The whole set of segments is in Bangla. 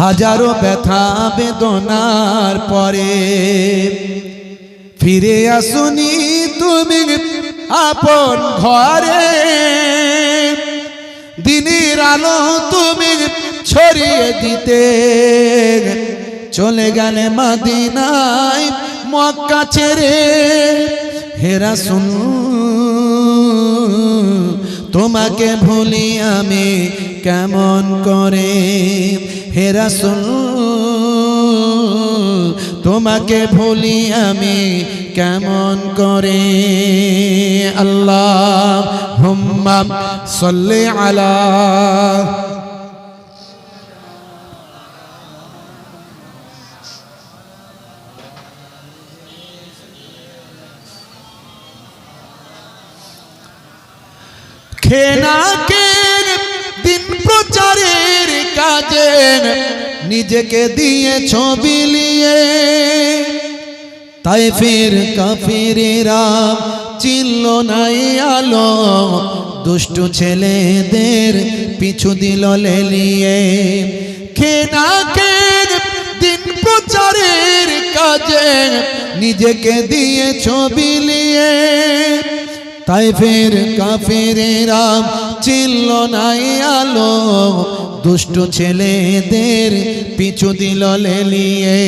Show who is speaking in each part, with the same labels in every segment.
Speaker 1: হাজারো ব্যথা বেদনার পরে ফিরে আসুনি তুমি আপন ঘরে, দিনের আলো তুমি ছড়িয়ে দিতে চলে গেলে মদিনায় মক্কা ছেড়ে। হে রাসূল তোমাকে ভুলি আমি কেমন করে, হে রাসূল তোমাকে ভুলি আমি কেমন করে। আল্লাহুম্মা সাল্লি আলা খেনাকের দিন প্রচারের কাজে নিজেকে দিয়ে ছবি লিয়ে, তাই ফের কাফিরেরা চিনল নাই আলো, দুষ্ট ছেলেদের পিছু দিল লেলিয়ে। খেনাকের দিন প্রচারের কাজে নিজেকে দিয়ে ছবি লিয়ে, তাই ফের কাফেরেরা চিনল নাই আলো, দুষ্ট ছেলেদের পিছু দিল লেলিয়ে।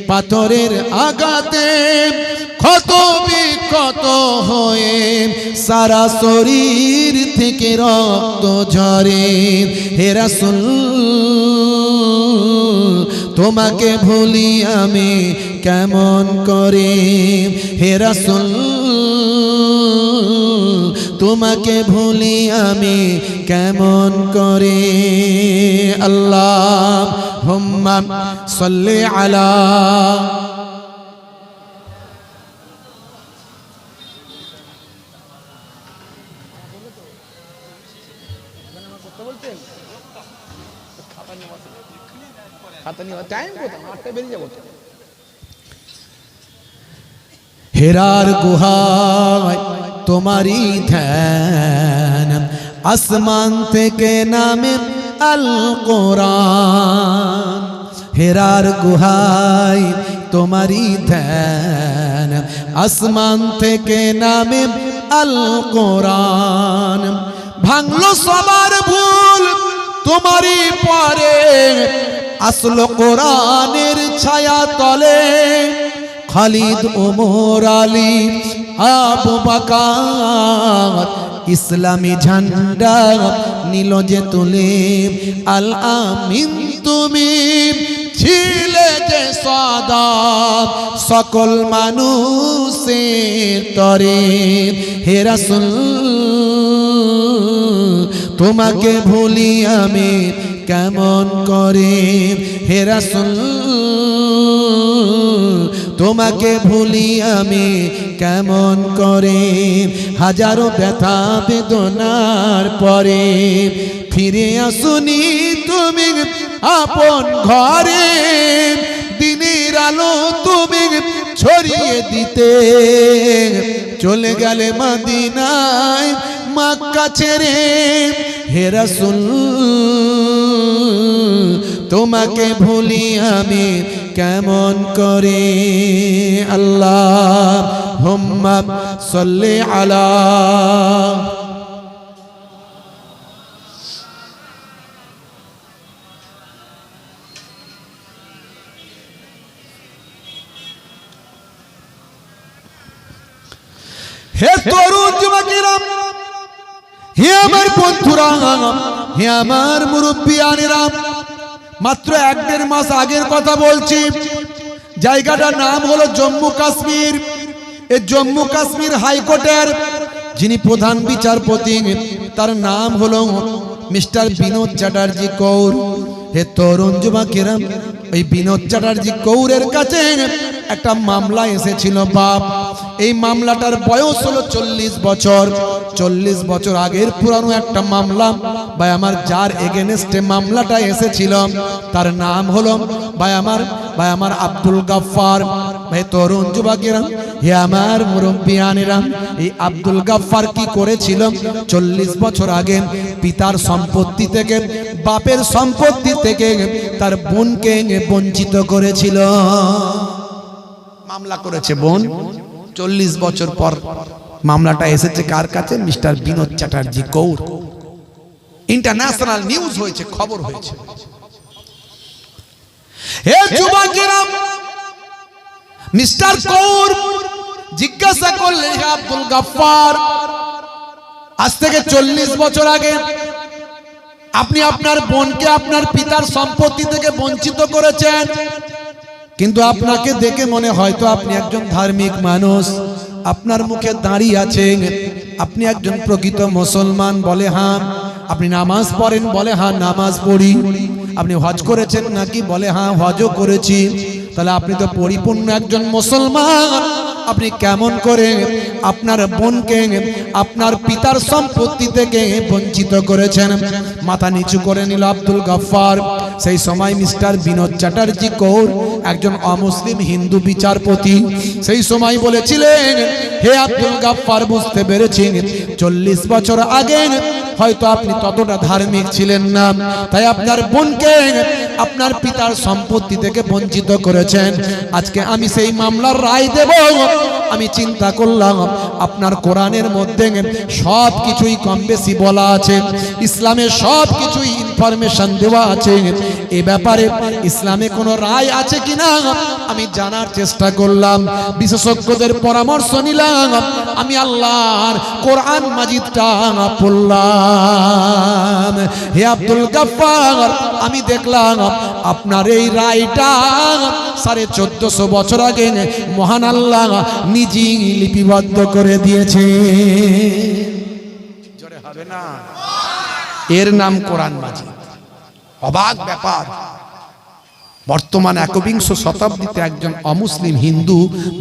Speaker 1: পাথরের আঘাতে ক্ষত বিক্ষত হয়ে সারা শরীর থেকে রক্ত ঝরে। হে রাসূল তোমাকে ভুলি আমি কেমন করে, হে রাসূল তোমাকে ভুলি আমি কেমন করে। আল্লাহুম্মা সাল্লি আলা হেরার গুহায় তোমারি ধ্যান, আসমান থেকে নামে আল কোরআন। হেরার গুহায় তোমারি ধ্যান, আসমান থেকে নামে আল কোরআন। ভাঙলো সবার ভুল তোমারি পরে, আসলো কোরআনের ছায়া তলে। খালিদ ওমর আলী আবু বকর ইসলামী ঝান্ডা নিল যে তুলে। আল আমিন তুমি ছিলে যে সদা সকল মানুষের তরে। হে রাসূল তোমাকে ভুলি আমি কেমন করে, হে রাসূল তোমাকে ভুলি আমি কেমন করে। হাজারো ব্যথা বেদনার পরে ফিরে আসুনি তুমি আপন ঘরে, দিনের আলো তুমি ছড়িয়ে দিতে চলে গেলে মদিনায় মক্কা ছেড়ে। হে রাসূল তোমাকে ভুলি আমি কেমন করে। আল্লাহুম্মা সাল্লি আলা হে তরুণ যুবকেরা, হে আমার বন্ধুরা, হে আমার মুরব্বিয়ানেরা, মাত্র 1-1.5 মাস আগের কথা বলছি। জায়গাটার নাম হলো জম্মু কাশ্মীর। এই জম্মু কাশ্মীর হাইকোর্টের যিনি প্রধান বিচারপতি তার নাম হলো মিস্টার বিনোদ চ্যাটার্জি কৌর। হে তরুণ যুবকেরা, এই বিনোদ চ্যাটার্জি কৌরের কাছে একটা মামলা এসেছিল বাপ। এই মামলাটার বয়স হলো 40 বছর। 40 বছর আগের পুরানো একটা মামলা ভাই আমার, যার এগেনস্টে মামলাটা এসেছিল তার নাম হলো ভাই আমার আব্দুল গাফফার। ভাই তরুণ যুবকেরা, হে আমার মুরব্বিয়ানেরা, এই আব্দুল গাফফার কি করেছিল? 40 বছর আগে পিতার সম্পত্তি থেকে, বাপের সম্পত্তি থেকে তার বোনকে বঞ্চিত করেছিল। মামলা করেছে বোন। 40 বছর পর মামলাটা এসেছে কার কাছে? Mister Binod Chatterjee Kaur. International news হয়েছে, খবর হয়েছে। হে যুবকেরা, মিস্টার কৌর জিজ্ঞাসা করলেন, হে আব্দুল গাফফার, আজ থেকে 40 বছর আগে আপনি আপনার বোনকে আপনার পিতার সম্পত্তি থেকে বঞ্চিত করেছেন, কিন্তু আপনাকে দেখে মনে হয়তো আপনি একজন ধার্মিক মানুষ, আপনার মুখে দাঁড়িয়ে আছেন, আপনি একজন প্রকৃত মুসলমান। বলে হ্যাঁ। আপনি নামাজ পড়েন? বলে হ্যাঁ নামাজ পড়ি। আপনি হজ করেছেন নাকি? বলে হ্যাঁ হজও করেছি। তাহলে আপনি তো পরিপূর্ণ একজন মুসলমান। আপনি কেমন করে আপনার বোনকে আপনার পিতার সম্পত্তি থেকে বঞ্চিত করেছেন? মাথা নিচু করে নিল আব্দুল গাফফার। সেই সময় মিস্টার বিনোদ চ্যাটার্জি কৌর একজন অমুসলিম হিন্দু বিচারপতি। সেই সময় বলেছিলেন, হে আব্দুল গাফফার, বুঝতে পেরেছি 40 বছর আগে হয়তো আপনি ততটা ধার্মিক ছিলেন না, তাই আপনার বোনকে আপনার পিতার সম্পত্তি থেকে বঞ্চিত করেছেন। আজকে আমি সেই মামলার রায় দেব। আমি চিন্তা করলাম আপনার কোরআনের মধ্যে সব কিছুই কম বেশি বলা আছে, ইসলামের সব কিছুই ইনফরমেশন দেওয়া আছে। এ ব্যাপারে ইসলামে কোনো রায় আছে কিনা আমি জানার চেষ্টা করলাম, বিশেষজ্ঞদের পরামর্শ নিলাম। আমি আল্লাহর কোরআন মাজিদটা পড়লাম। হে আব্দুল গাফফার, আমি দেখলাম আপনার এই রায়টা 1450 বছর আগে মহান আল্লাহ নিজেই লিপিবদ্ধ করে দিয়েছে। জোরে হবে না? এর নাম কোরআন মাজিদ। অবাক ব্যাপার, বর্তমান 21 শতাব্দীতে একজন অমুসলিম হিন্দু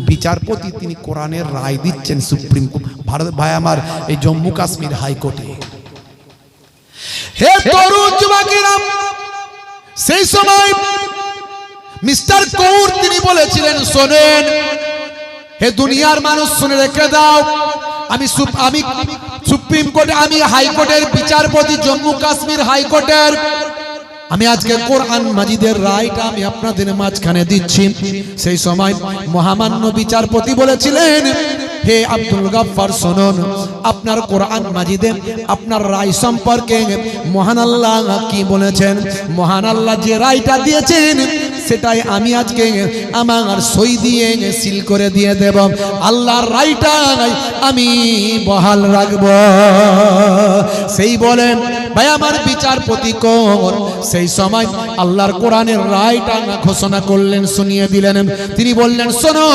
Speaker 1: বিচারপতি তিনি কোরআনের রায় দিচ্ছেন সুপ্রিম কোর্ট, ভারত ভাই আমার এই জম্মু কাশ্মীর হাইকোর্টে। হে তরুণ যুবকেরা, সেই সময় মিস্টার কৌর তিনি বলেছিলেন, শোনেন হে দুনিয়ার মানুষ, শুনে রেখে দাও, আমি সুপ্রিম কোর্টে, আমি হাইকোর্টের বিচারপতি, জম্মু কাশ্মীর হাইকোর্টের। আমি আজকে কোরআন মাজিদের রায়টা আমি আপনাদের মাঝখানে দিচ্ছি। সেই সময় মহামান্য বিচারপতি বলেছিলেন, হে আব্দুল গাফফার, শুনুন, আপনার কোরআন মাজিদে আপনার রায় সম্পর্কে মহান আল্লাহ কি বলেছেন। মহান আল্লাহ যে রায়টা দিয়েছেন সেটাই আমি আজকে আমার সই দিয়ে সিল করে দিয়ে দেব। আল্লাহর রায়টা আমি বহাল রাখব। সেই বলেন ভাই আমার বিচারপতি কোর সেই সময় আল্লাহর কোরআনের রায়টা ঘোষণা করলেন, শুনিয়ে দিলেন। তিনি বললেন, শোনো,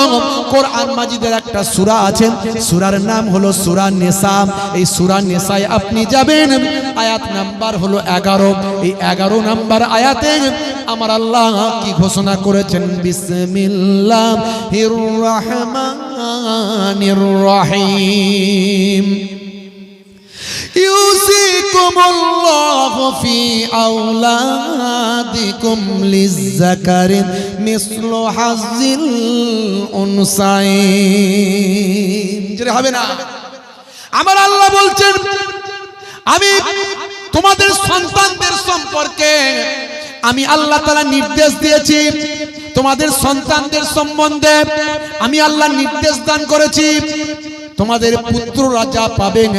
Speaker 1: কোরআন মাজিদের একটা সূরা আছে, সূরার নাম হলো সূরা নিসা। এই সূরা নিসায় আপনি যাবেন, আয়াত নাম্বার হলো 11। এই 11 নাম্বার আয়াতে আমার আল্লাহ কি ঘোষণা করেছেন, বিসমিল্লাহির রহমানির রহিম। ইউসিকুমুল্লাহু ফি আওলাদিকুম লিয-যাকারি মিসলু হাযিল উনসাইন। যেটা হবে না, আমার আল্লাহ বলছেন, আমি তোমাদের সন্তানদের সম্পর্কে আমি আল্লাহ তাআলা নির্দেশ দিয়েছি। তোমাদের সন্তানদের সম্বন্ধে আমি আল্লাহ নির্দেশ দান করেছি, তোমাদের পুত্ররা যা পাবেন,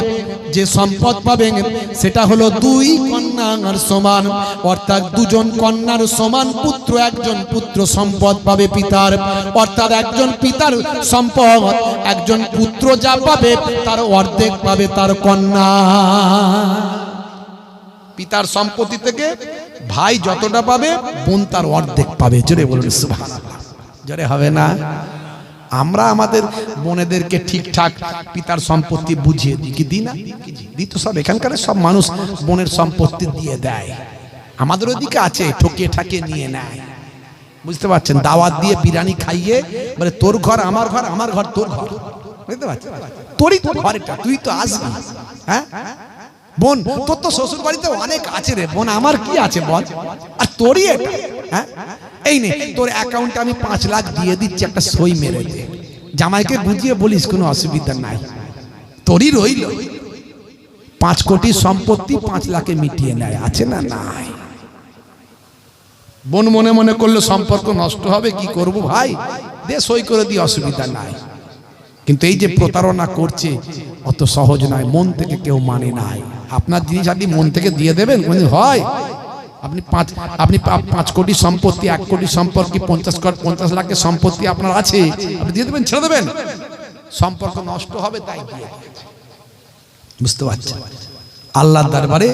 Speaker 1: যে সম্পদ পাবেন, সেটা হলো 2 কন্যার সমান, অর্থাৎ 2জন কন্যার সমান পুত্র, একজন পুত্র সম্পদ পাবে পিতার, অর্থাৎ একজন পিতার সম্পদ একজন পুত্র যা পাবে তার অর্ধেক পাবে তার কন্যা। পিতার সম্পত্তি থেকে ভাই যতটা পাবে, বোন তার অর্ধেক পাবে। জোরে বলুন সুবহানাল্লাহ। জোরে হবে না? আমরা আমাদের বোনেদেরকে ঠিকঠাক পিতার সম্পত্তি বুঝিয়ে দিই কি দিই না? দিই তো সব। এখানকার সব মানুষ বোনের সম্পত্তি দিয়ে দেয়, আমাদের ওদিকে আছে ঠকিয়ে ঠাকিয়ে নিয়ে নেয়। বুঝতে পারছেন? দাওয়াত দিয়ে বিরিয়ানি খাইয়ে বলে তোর ঘর আমার ঘর, আমার ঘর তোর ঘর। বুঝতে পারছেন? তোরই তো ঘর এটা, তুই তো আসবি। হ্যাঁ বোন, তোর তো শ্বশুর বাড়িতে অনেক আছে রে বোন, আমার কি আছে বল, আর তোরই এটা। হ্যাঁ এই নে তোর অ্যাকাউন্টে আমি 5 লাখ দিয়ে দিচ্ছি, একটা সই মেরে দে। জামাইকে বুঝিয়ে বলিস কোনো অসুবিধা নাই। তোরই রইল। 5 কোটি সম্পত্তি 5 লাখে মিটিয়ে নেয়, আছে না? নাই। বোন মনে মনে করলে সম্পর্ক নষ্ট হবে, কি করব ভাই, দে সই করে দিয়ে, অসুবিধা নাই। কিন্তু এই যে প্রতারণা করছে অত সহজ নয়, মন থেকে কেউ মানে নাই। আপনার জিনিস আপনি মন থেকে দিয়ে দেবেন, কোনদিন হয়? আপনি 5 কোটি সম্পত্তি, 1 কোটি সম্পত্তি, 50 লাখের সম্পত্তি আপনার আছে, আপনি দিয়ে দেবেন, ছেড়ে দেবেন? সম্পর্ক নষ্ট হবে, তাই দিয়ে। বুঝতে পারছেন? আল্লাহর দরবারে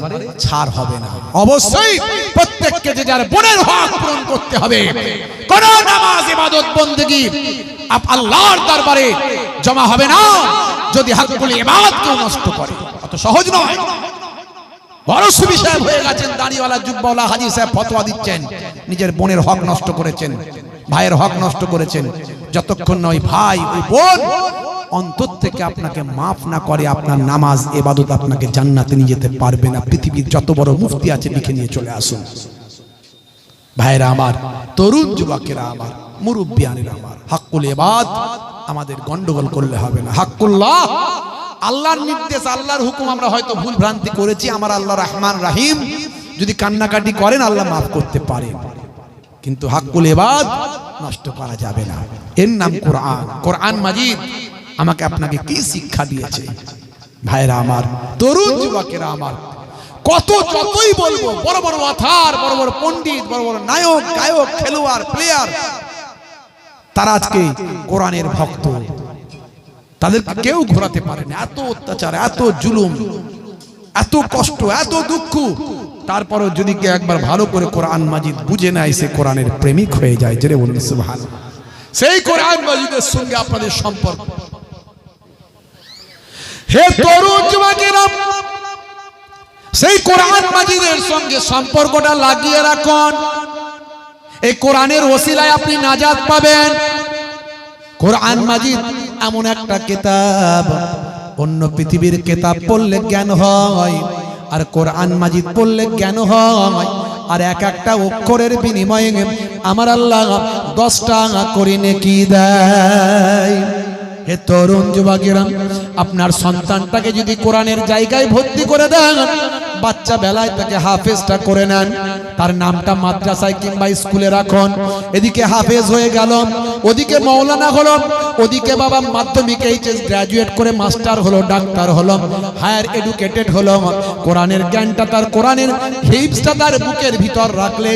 Speaker 1: ছাড় হবে না। অবশ্যই প্রত্যেককে যে যার বোনের হক পূরণ করতে হবে। কোন নামাজ ইবাদত বندگی আল্লাহর দরবারে জমা হবে না যদি হকুল ইবাদত কেউ নষ্ট করে। অত সহজ নয়। বড় সুবিষয় হয়ে গেছেন, দাড়িওয়ালা জুব্বাওয়ালা হাজী সাহেব ফতোয়া দিচ্ছেন, নিজের বোনের হক নষ্ট করেছেন, ভাইয়ের হক নষ্ট করেছেন। যতক্ষণ না ওই ভাই ওই বোন অন্তর থেকে আপনাকে মাফ না করে, আপনার নামাজ ইবাদত আপনাকে জান্নাতে নিয়ে যেতে পারবে না। পৃথিবীর যত বড় মুফতি আছে লিখে নিয়ে চলে আসুন। ভাইরা আমার, তরুণ যুবকেরা আমার, মুরব্বিয়ানেরা আমার, হকুল ইবাদত আমাদের গন্ডগোল করলে হবে না। হকুল্লাহ, আল্লাহর নির্দেশ, আল্লাহর হুকুম আমরা হয়তো ভুল ভ্রান্তি করেছি। আমার আল্লাহ রহমান রাহিম, যদি কান্নাকাটি করেন আল্লাহ মাফ করতে পারেন, কিন্তু হকুল ইবাদত নষ্ট করা যাবে না। এর নাম কোরআন। কোরআন মাজিদ আমাকে আপনাকে কি শিক্ষা দিয়েছে? ভাইরা আমার, তরুণ যুবকেরা আমার, কত যতই বলবো, বড় বড় অথার, বড় বড় পণ্ডিত, বড় বড় নায়ক, গায়ক, খেলোয়াড়, প্লেয়ার, তারা আজকে কোরআনের ভক্ত, তাদেরকে কেউ ঘোরাতে পারে না। এত অত্যাচার, এত জুলুম, এত কষ্ট, এত দুঃখ, তারপরও যদি কেউ একবার ভালো করে কোরআন মাজিদ বুঝে নেয়, সে কোরআনের প্রেমিক হয়ে যায়। জেরে বলুন সুবহানাল্লাহ। সেই কোরআন মাজিদের সঙ্গে আপনাদের সম্পর্ক। হে তরুণ যুবকেরা, সেই কোরআন মাজিদের সঙ্গে সম্পর্কটা লাগিয়ে রাখুন। এই কোরআনের ওসিলায় আপনি নাজাত পাবেন। কোরআন মাজিদ এমন একটা কিতাব, অন্য পৃথিবীর কিতাব পড়লে জ্ঞান হয়, আর কোরআন মাজিদ পড়লে জ্ঞান হয়। আর এক একটা অক্ষরের বিনিময়ে আমার আল্লাহ 10 টাকা করে নেকি দেয়। হে তরুণ যুবকেরা, আপনার সন্তানটাকে যদি কোরআনের জায়গায় ভর্তি করে দেন, বাচ্চা বেলায় তাকে হাফেজটা করে নেন, তার নামটা মাদ্রাসায় কিংবা স্কুলে রাখুন। এদিকে হাফেজ হয়ে গেল, ওদিকে মৌলানা হলো, ওদিকে বাবা মাধ্যমিক এইচএস গ্রাজুয়েট করে মাস্টার হলো, ডাক্তার হলো, হায়ার এডুকেটেড হলো। কোরআনের জ্ঞানটা তার, কোরআনের হিফজটা তার বুকের ভিতর রাখলে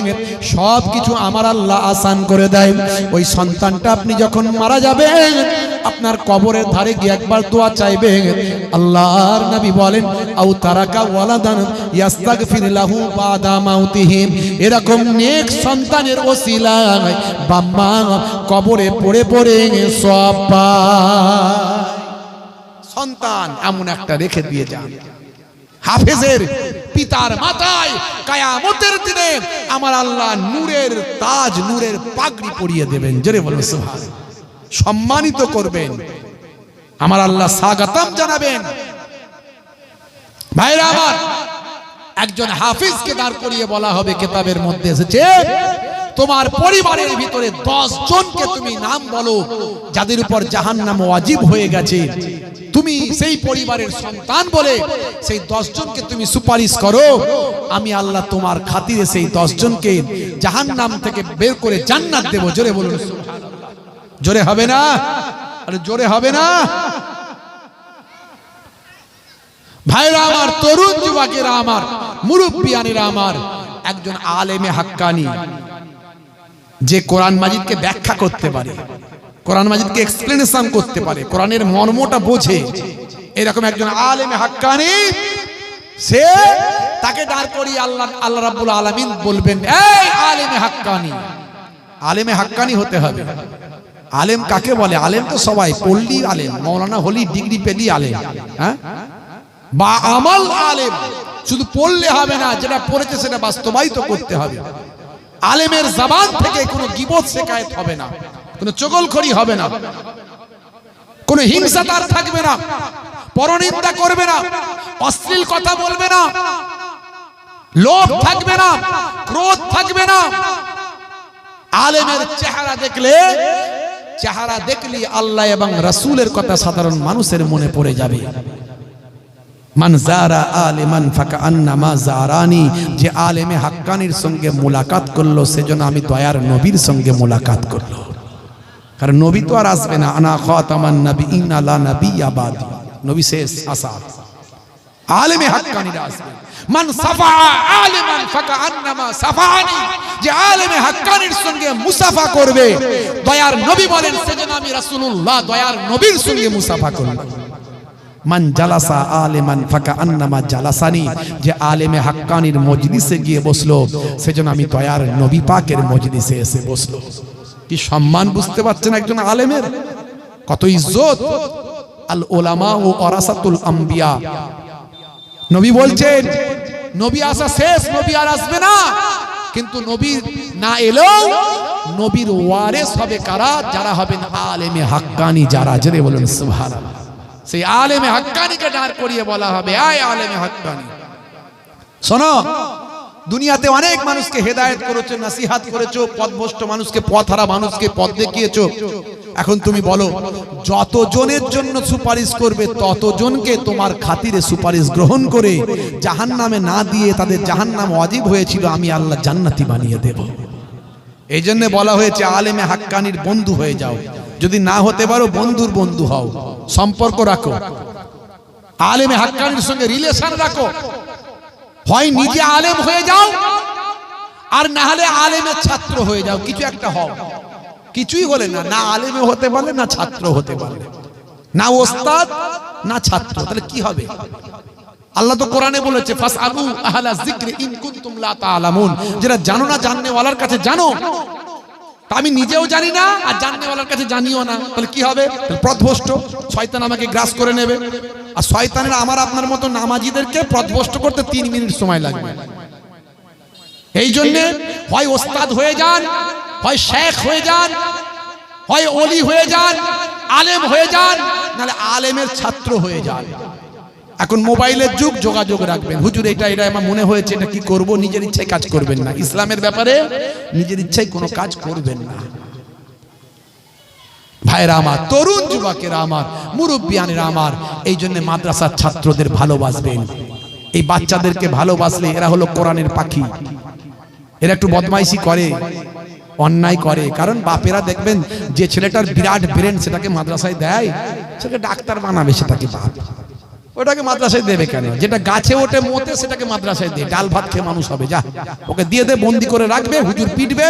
Speaker 1: সব কিছু আমার আল্লাহ আসান করে দেয়। ওই সন্তানটা আপনি যখন মারা যাবেন, আপনার কবরের ধারে গিয়ে একবার দোয়া চাইবেন। আল্লাহর নবী বলেন, আও তারাকা ওয়ালাদান ইস্তাগফির লাহু বাদা মাউতিহি। এরকম নেক সন্তানের ওসিলায় বাম্মা কবরে পড়ে পড়ে সওয়াব পায়। সন্তান এমন একটা রেখে দিয়ে যান। হাফেজের পিতার মাথায় কিয়ামতের দিনে আমার আল্লাহ নূরের তাজ, নূরের পাগড়ি পরিয়ে দেবেন। জোরে বলুন সুবহানাল্লাহ। সম্মানিত করবেন, আমার আল্লাহ স্বাগতম জানাবেন। ভাইরা আমার, একজন হাফিজকে দাঁড় করিয়ে বলা হবে, কিতাবের মধ্যে এসেছে, তোমার পরিবারের ভিতরে 10 জনকে তুমি নাম বলো যাদের উপর জাহান্নাম ওয়াজিব হয়ে গেছে। তুমি সেই পরিবারের সন্তান বলে সেই 10 জনকে তুমি সুপারিশ করো, আমি আল্লাহ তোমার খাতিরে সেই 10 জনকে জাহান্নাম থেকে বের করে জান্নাত দেব। জোরে বলুন সুবহানাল্লাহ। জোরে হবে না? আরে জোরে হবে না? ভাইরা আমার, তরুণ যুবকেরা আমার, মুরব্বিয়ানেরা আমার, একজন আলেমে হাক্কানি যে কোরআন মাজিদকে ব্যাখ্যা করতে পারে, কোরআন মাজিদকে এক্সপ্লেনেশন করতে পারে, কোরআনের মর্মটা বোঝে, এরকম একজন আলেমে হাক্কানি, সে তাকে দাঁড় করিয়ে আল্লাহ রাব্বুল আলামিন বলবেন, এই আলেমে হাক্কানি। আলেমে হাক্কানি হতে হবে। আলেম কাকে বলে? আলেম তো সবাই, পল্লী আলেম, মৌলানা হলি, ডিগ্রি পেলি আলেম, হ্যাঁ, বা আমল আলেম। শুধু পড়লে হবে না, যেটা পড়েছে সেটা বাস্তবায়িত করতে হবে। আলেমের জবান থেকে কোনো গীবত শিকায়েত হবে না, কোনো চগলখড়ি হবে না, কোনো হিংসা তার থাকবে না, পরনিন্দা করবে না, অশ্লীল কথা বলবে না, লোভ থাকবে না, ক্রোধ থাকবে না। আলেমের চেহারা দেখলে আল্লাহ এবং রাসূলের কথা সাধারণ মানুষের মনে পড়ে যাবে। মান যারা আলিমান ফাকান্নামা যারানি, যে আলেমে হাক্কানির সঙ্গে মুলাকাত করলো সেজন্য আমি দয়ার নবীর সঙ্গে মুলাকাত করলো। কারণ নবী তো আর আসবে না, আনা খাতামান নবিয়্যিন লা নাবিয়্যা বাদি, নবী শেষ আসা, আলেমে হাক্কানিরা আসবে। মান সাফা আলিমান ফাকান্নামা সাফানি, যে আলেমে হাক্কানির সঙ্গে মুসাফা করবে, দয়ার নবী বলেন সেজন্য আমি রাসূলুল্লাহ দয়ার নবীর সঙ্গে মুসাফা করলাম। মান জালাসা আলিমান ফাকান্নামা জালাসানি, যে আলেমে হাক্কানির মজলিসে গিয়ে বসলো সেজন্য আমি দয়ার নবী পাকের মজলিসে এসে বসলো। কি সম্মান বুঝতে পারছেন একজন আলেমের, কত ইজ্জত। আল উলামা ও ওয়ারাসাতুল আম্বিয়া, নবী বলছেন নবী আসা শেষ, নবী আর আসবে না, কিন্তু নবী না এলেও নবীর ওয়ারিস হবে কারা? যারা হবেন আলেমে হাক্কানি, যারা জেনে বলেন সুবহানাল্লাহ। সেই আলেমে হাক্কানিকে দাঁড় করিয়ে বলা হবে, আয় আলেমে হাক্কানি। শোনো, দুনিয়াতে অনেক মানুষকে হেদায়েত করেছো, নসিহত করেছো, পথভ্রষ্ট মানুষকে, পথহারা মানুষকে পথ দেখিয়েছো। এখন তুমি বলো, যতজনের জন্য সুপারিশ করবে ততজনকে তোমার খাতিরে সুপারিশ গ্রহণ করে জাহান্নামে না দিয়ে তাদের জাহান্নাম ওয়াজিব হয়েছিল, আমি আল্লাহ জান্নাতি বানিয়ে দেব। এই জন্য বলা হয়েছে আলেমে হাক্কানির বন্ধু হয়ে যাও। যদি না হতে পারো বন্ধুর বন্ধু হও, সম্পর্ক রাখো, আলেমে হাক্কানির সঙ্গে রিলেশন রাখো। হয় নিজে আলেম হয়ে যাও, আর না হলে আলেমের ছাত্র হয়ে যাও, কিছু একটা হও। কিছুই হলে না, না আলেমে হতে পারলে, না ছাত্র হতে পারলে, না ওস্তাদ না ছাত্র, তাহলে কি হবে? আল্লাহ তো কোরআনে বলেছে ফাসআলু আহলা যিকরি ইন কুনতুম লা তা'লামুন, যারা জানো না জাননেওয়ালার কাছে জানো। তা আমি নিজেও জানি না আর জাননেওয়ালার কাছে জানিও না, তাহলে কি হবে? পথভ্রষ্ট, শয়তান আমাকে গ্রাস করে নেবে। আর শয়তানের আমার আপনার মতো নামাজিদেরকে পথভ্রষ্ট করতে 3 মিনিট সময় লাগবে। এই জন্য হয় ওস্তাদ হয়ে যান, হয় শেখ হয়ে যান, হয় ওলি হয়ে যান, আলেম হয়ে যান, নাহলে আলেমের ছাত্র হয়ে যান। এখন মোবাইলের যুগ, যোগাযোগ রাখবেন। হুজুর এটা আমার মনে হয়েছে, এটা কি করব, নিজের ইচ্ছায় কাজ করবেন না। ইসলামের ব্যাপারে নিজের ইচ্ছায় কোনো কাজ করবেন না। ভাইরা আমার, তরুণ যুবকেরা আমার, মুরব্বিয়ানেরা আমার, এই জন্য মাদ্রাসার ছাত্রদের ভালোবাসবেন। এই বাচ্চাদেরকে ভালোবাসলে এরা হলো কোরআনের পাখি। এরা একটু বদমাইশি করে, অন্যায় করে, কারণ বাপেরা দেখবেন যে ছেলেটার বিরাট ব্রেন সেটাকে মাদ্রাসায় দেয়, সেটাকে ডাক্তার বানাবে, সেটাকে বাপ ওটাকে মাদ্রাসায় দেবে কেন? যেটা গাছে ওঠে মোতে সেটাকে মাদ্রাসায় দিয়ে ডাল ভাত খেয়ে মানুষ হবে, যা ওকে দিয়ে দে, বন্দি করে রাখবে, হুজুর পিটবে,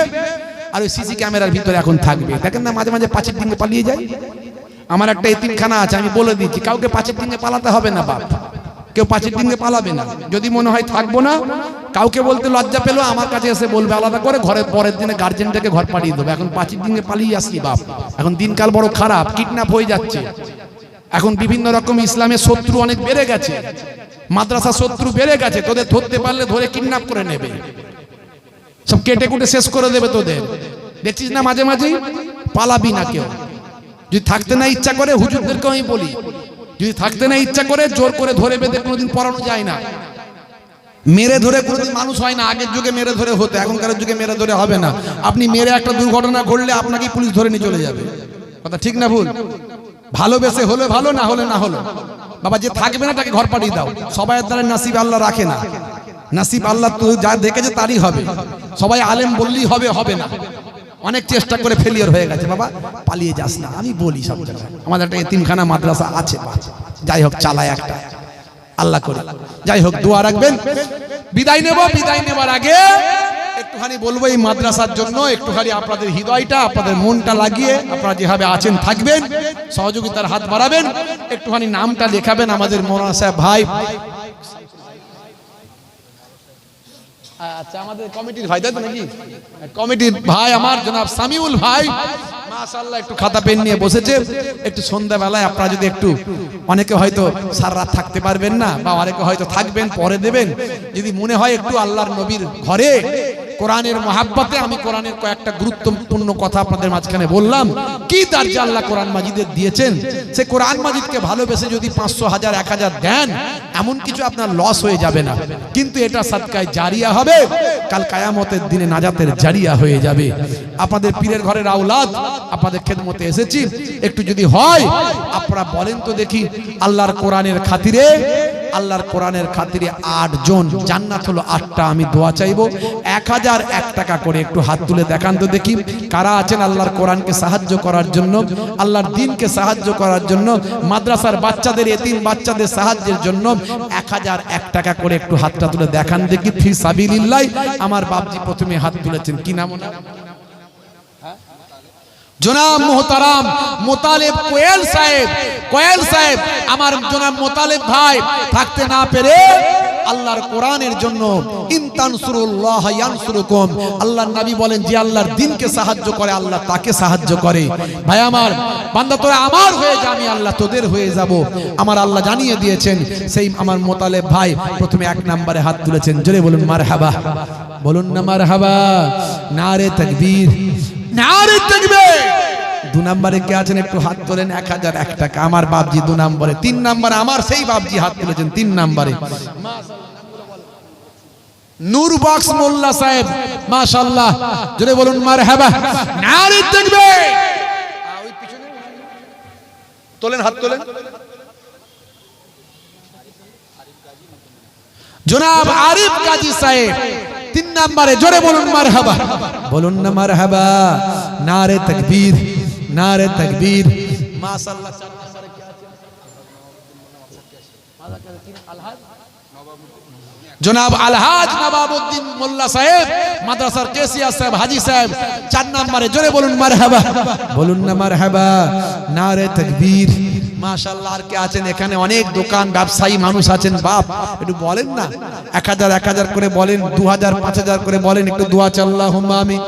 Speaker 1: আর ওই সিসি ক্যামেরার ভিতরে এখন থাকবে। দেখেন না মাঝে মাঝে পাঁচের দিনে পালিয়ে যায়। আমার একটা এতিমখানা আছে, আমি বলে দিচ্ছি, কাউকে পাঁচের দিনে পালাতে হবে না বাপ, কেউ পাঁচের দিনে পালাবে না। যদি মনে হয় থাকবো না, কাউকে বলতে লজ্জা পেলো আমার কাছে এসে বলবে, আলাদা করে ঘরে পরের দিনে গার্জেনটাকে ঘর পাঠিয়ে দেবে। এখন পাঁচের দিনে পালিয়ে আসি বাপ, এখন দিনকাল বড় খারাপ, কিডন্যাপ হয়ে যাচ্ছে। এখন বিভিন্ন রকম ইসলামের শত্রু অনেক বেড়ে গেছে, মাদ্রাসা শত্রু বেড়ে গেছে। তোদের ধরতে পারলে ধরে কিডন্যাপ করে নেবে, সব কেটে কুটে শেষ করে দেবে তোদের। দেখছিস না মাঝে মাঝেই, পালাবি না কেউ। যদি থাকতে না ইচ্ছা করে, হুজুরদেরকে আমি বলি, যদি থাকতে না ইচ্ছা করে জোর করে ধরে বেঁধে কোনোদিন পড়ানো যায় না। মেরে ধরে কোনোদিন মানুষ হয় না। আগের যুগে মেরে ধরে হতো, এখনকার যুগে মেরে ধরে হবে না। আপনি মেরে একটা দুর্ঘটনা ঘটলে আপনাকে পুলিশ ধরে নিয়ে চলে যাবে। কথা ঠিক না ভুল? ভালোবেসে হলে ভালো, না হলে না হলো। বাবা যে থাকবে না তাকে ঘর পাঠিয়ে দাও। সবাই দ্বারা নাসিব আল্লাহ রাখে না, নাসিব আল্লাহ তো যা দেখেছে তারই হবে। সবাই আলেম বললেই হবে, হবে না। অনেক চেষ্টা করে ফেলিয়ার হয়ে গেছে। বাবা পালিয়ে যাস না, আমি বলি সব জায়গায়। আমাদের একটা এতিমখানা মাদ্রাসা আছে, যাই হোক চালায় একটা, আল্লাহ করে। যাই হোক দোয়া রাখবেন। বিদায় নেব, বিদায় নেবার আগে একটুখানি বলবো, এই মাদ্রাসার জন্য একটুখানি আপনাদের হৃদয়টা, আপনাদের মনটা লাগিয়ে আপনারা যেভাবে আছেন থাকবেন, সহযোগিতার হাত বাড়াবেন। একটুখানি নামটা লেখাবেন আমাদের মৌলানা সাহেব ভাই। আচ্ছা, আমাদের কমিটির ভাই, তাই তো নাকি? কমিটির ভাই আমার জনাব সামিউল ভাই, মাশাআল্লাহ একটু খাতা পেন নিয়ে বসেছে। একটু সন্ধ্যাবেলায় আপনারা যদি একটু, অনেকে হয়তো সারা রাত থাকতে পারবেন না, বা অনেকে হয়তো থাকবেন, পরে দেবেন। যদি মনে হয় একটু আল্লাহর নবীর ঘরে কোরআনের মহাব্বতে, আমি কোরআনের কয়েকটা গুরুত্বপূর্ণ কথা আপনাদের মাঝখানে বললাম। কি দরজা আল্লাহ কোরআন মাজিদের দিয়েছেন, সে কোরআন মাজিদকে ভালোবেসে যদি 500, 1000, 1000 দেন, এমন কিছু আপনার লস হয়ে যাবে না। কিন্তু এটা সাদকায়ে জারিয়া হবে, কাল কিয়ামতের দিনে নাজাতের জারিয়া হয়ে যাবে। আপনাদের পীরের ঘরের আওলাদ, আপনাদের খেদমতে এসেছি। একটু যদি হয় আপনারা বলেন তো দেখি, আল্লাহর কোরআনের খাতিরে আল্লাহর কোরআনের খাতিরে 8 জন, জান্নাত হলো 8টা। আমি দোয়া চাইবো 1001 টাকা করে একটু হাত তুলে দেখান তো দেখি কারা আছেন আল্লাহর কোরআনকে সাহায্য করার জন্য, আল্লাহর দ্বীনকে সাহায্য করার জন্য, মাদ্রাসার বাচ্চাদের, এতিম বাচ্চাদের সাহায্যের জন্য 1001 টাকা করে একটু হাতটা তুলে দেখান দেখি ফি সাবিলিল্লাহ। আমার বাপজি প্রথমে হাত তুলেছেন, কি নাম ওনার? জনাব মোহতারাম মোতালেব কোয়েল সাহেব। কোয়েল সাহেব আমার জনাব মোতালেব ভাই থাকতে না পেরে আল্লাহর কোরআনের জন্য ইনতানসুরুল্লাহ ইয়ানসুরুকুম, আল্লাহর নবী বলেন যে আল্লাহর দ্বীনকে সাহায্য করে আল্লাহ তাকে সাহায্য করে। ভাই আমার বান্দা তোরা আমার হয়ে যা, আমি আল্লাহ তোদের হয়ে যাব। আমার আল্লাহ জানিয়ে দিয়েছেন। সেই আমার মোতালেব ভাই প্রথমে 1 নম্বরে হাত তুলেছেন, জোরে বলুন মারহাবা, বলুন না মারহাবা, নারে তাকবীর, নারে তাকবীর। 2 নম্বরে কে আছেন একটু হাত তোলেন, 1001 টাকা আমার বাপজি 2 নম্বরে। 3 নম্বরে আমার সেই বাপজি হাত তুলেছেন 3 নম্বরে, নূর বক্স মোল্লা সাহেব, মাশাআল্লাহ, জোরে বলুন মারহাবা, নারে তাকবীর। ওই পিছনে তোলেন, হাত তোলেন। জনাব আরিফ কাজী সাহেব 3 নম্বরে, জোরে বলুন মারহাবা, বলুন না মারহাবা, নারে তাকবীর, নারে তাকবীর, মাশাআল্লাহ। 4 নম্বরে কে আছে? জনাব আলহাজ নবাবউদ্দিন মোল্লা সাহেব, মাদ্রাসার কেসিয়া সাহেব, হাজী সাহেব 4 নম্বরে, জোরে বলুন মারহাবা, বলুন না মারহাবা, নারে তাকবীর, মাশাআল্লাহ। আর কে আছেন এখানে? অনেক দোকান ব্যবসায়ী মানুষ আছেন, বাপ একটু বলেন না, 1000 1000 করে বলেন, 2000 5000 করে বলেন, একটু দোয়া চাল্লাহুম্মা আমিন।